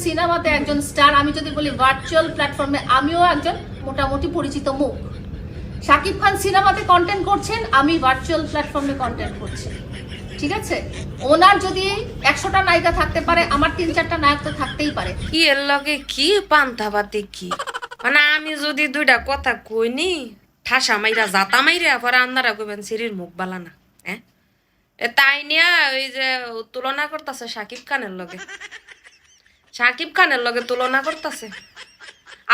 সিনেমাতে একজন স্টার, আমি যদি বলি ভার্চুয়াল প্ল্যাটফর্মে আমিও একজন মোটামুটি পরিচিত মুখ। শাকিব খান সিনেমাতে কন্টেন্ট করছেন, আমি ভার্চুয়াল প্ল্যাটফর্মে কন্টেন্ট করছি, ঠিক আছে? ওনার যদি 100টা নায়িকা থাকতে পারে, আমার 3-4টা নায়ক তো থাকতেই পারে। কি এর লগে কি পান্তাবাতি কি মানে আমি যদি দুইটা কথা কইনি ঠাসা মাইরা জাতা মাইরা পরে আপনারা কইবেন সিরির মুখ বালা না। হ্যাঁ তাই নিয়া ওই যে তুলনা করতেছে শাকিব খানের লগে, শাকিব খানের লগে তুলনা করতেছে।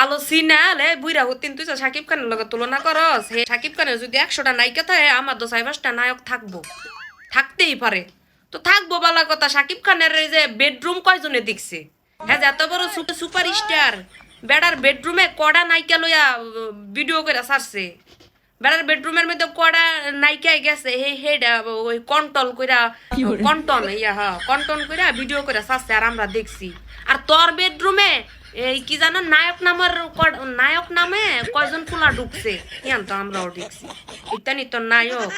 আলো সিনালে বুইরা হতিন তুই তো শাকিব খানের লগে তুলনা করস। হে শাকিব খানের যদি 100টা নায়িকা থাকে, আমার তো 4-5টা নায়ক থাকবো, থাকতেই পারে। তো থাকবো বালা কথা। শাকিব খানের এই যে বেডরুম কয়জনে দেখছে? হ্যাঁ, এত বড় সুপার স্টার, বেড়ার বেডরুমে কড়া নায়িকা লইয়া ভিডিও করে ছাড়ছে। বেড়ার বেডরুমের মধ্যে কড়া নায়িকায় গেছে, হেডা ওই কন্ট্রোল কইরা কন্টন কইরা ভিডিও করে ছাড়ছে, আর আমরা দেখছি। আর তোর বেডরুমে এই কি জানো নায়ক নামে কয়জন ফুলা ঢুকছে, ইয়ান তো আমরাও দেখছি। ইত্যানি তোর নায়ক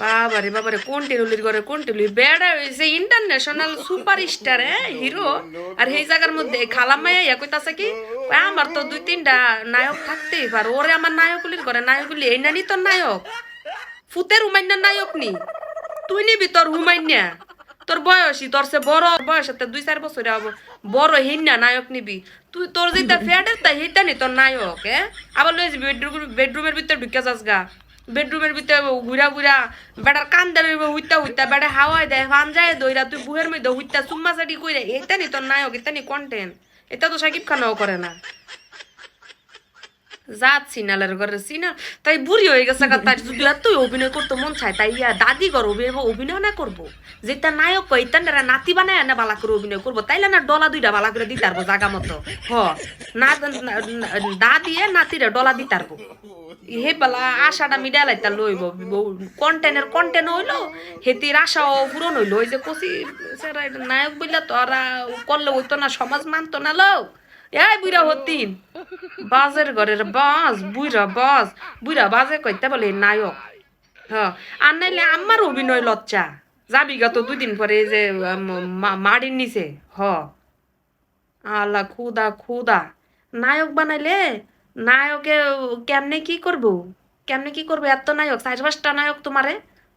বাবারে বাবারে কন্টিনিউলি করে কন্টিনিউলি বেড়া হইছে ইন্টারন্যাশনাল সুপার স্টার হিরো। আর এই জায়গার মধ্যে খালামাইয়া ইয়া কইতাছে কি আমার তো 2-3টা নায়ক থাকতেই পারে। ওরে আমার নায়কগুলির করে নায়কগুলি এই নানি তোর নায়ক, ফুতের হুমাইন্যার নায়ক নি তুই নিবি তোর হুমাইন্যা। তোর বয়সী তোর সে বড় বয়স 2-4 বছর বড় হিন্যা নায়ক নিবি তুই। তোর যেটা ফ্যাটের তাই হেটা নি তোর নায়ক। আবার লই যাবি বেডরুমের ভিতরে ঢুকে যাস গা, বেডরুমের ভিতরে ঘুরা ঘুরা বেটার কান্দার হুইতা হুইতা বেটা হাওয়ায় দেয় ফান যায় দইরা, তুই বুহের মধ্যে হুইতা চুম্মা চাটি কইরা। এটা নি তোর নায়ক, এটা নি কন্টেন্ট। এটা তো শাকিব খানও করে না। জাত সিনালের ঘরে সিনাল তাই বুড়ি হয়ে গেছে। তাই যদি তুই অভিনয় করতে মন চায় তাই দাদি ঘর অভিনয় না করবো। যেটা নায়ক কই তান্ডারা নাতি বানায় না বালা করে অভিনয় করবো, তাইলে না ডলা 2টা বালা করে দিতে পারবো জাগা মতো। না দা দিয়ে নাতিরা ডলা দিতে পারবো। হে বেলা আশাটা মিডালাইতা লইব, কন্টেন্ট হইলো হেতির আশাও পূরণ হইলো। ওই যে কচি নায়ক বললা তো ওরা করলে হইতো না, সমাজ মানতো না লোক। এই বুড়া হতিন বাজের ঘরের বাজ বুড়া বাজে কইতে বলে নায়ক। আর নাইলে আমার অভিনয় লজ্জা যাবি গা তো 2 দিন পরে যে মাড়ির নিচে। আল্লাহ খুদা নায়ক বানাইলে নায়কে কেমনে কি করবো এত নায়ক 4-5টা নায়ক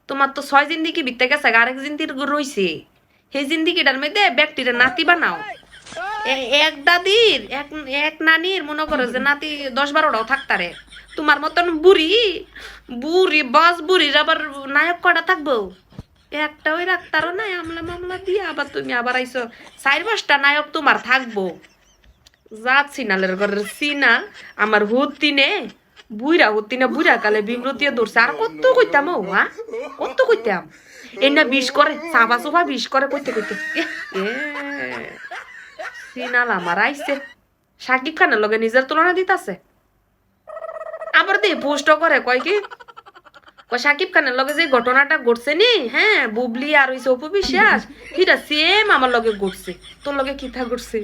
তোমার তো 6 জিন্দিগি বিতে গেছে, আরেক জিন্দির রইছে। সেই জিন্দিগিটার মধ্যে ব্যক্তির নাতি বানাও। এক দাদির এক নানির মনে করো যে নাতি 10-12টাও থাকতারে। তোমার মতন বুড়ি বাস বুড়ির আবার নায়ক কটা থাকবো? একটা ওই রাখতারও নাই আমলা মামলা দিয়ে আবার তুমি আবার আইসো 4-5টা নায়ক তোমার থাকবো। জাত সিনালের ঘরের সিনা আমার হুতিনে বুড়া কালে বিমরতিয়ে ধরছে। আর কত কইতাম কত কইতাম এই না 20 করে সাফা সোফা 20 করে কইতে সিনাল আমার আইছে শাকিব খানের লগে নিজের তুলনা দিতাছে। আবার দিয়ে পোস্ট করে কয় কি শাকিব খানের লগে যে ঘটনাটা ঘটছে নি, হ্যাঁ বুবলি আর ওই অপু বিশ্বাস হিটা সেম আমার লগে ঘটছে। তোর লগে কি থা ঘটছে?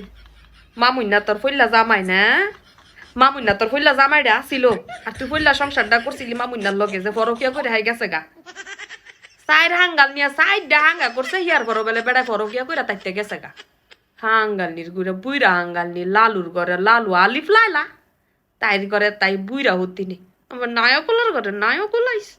মামুন্না তোর ফইল্লা জামাই না, মামুন্না তোর ফইল্লা জামাইটা আসিল আর তুই ফইল্লা সংসারটা করছিলি মামুন্নার লগে যে ফরকিয়া করে হাই গেছে গা। 4 হাঙ্গাল নিয়ে 4টা হাঙ্গা করছে, হিয়ার বড় বেলে বেড়া ফরকিয়া করে তাইতে গেছে গা। হাঙ্গালনির ঘুরে বুইরা হাঙ্গালনি লালুর ঘরে লালু আলিফ লাইলা তাই করে তাই বুইরা হতিনি আমার নায়কলার ঘরে নায়ক লাইস।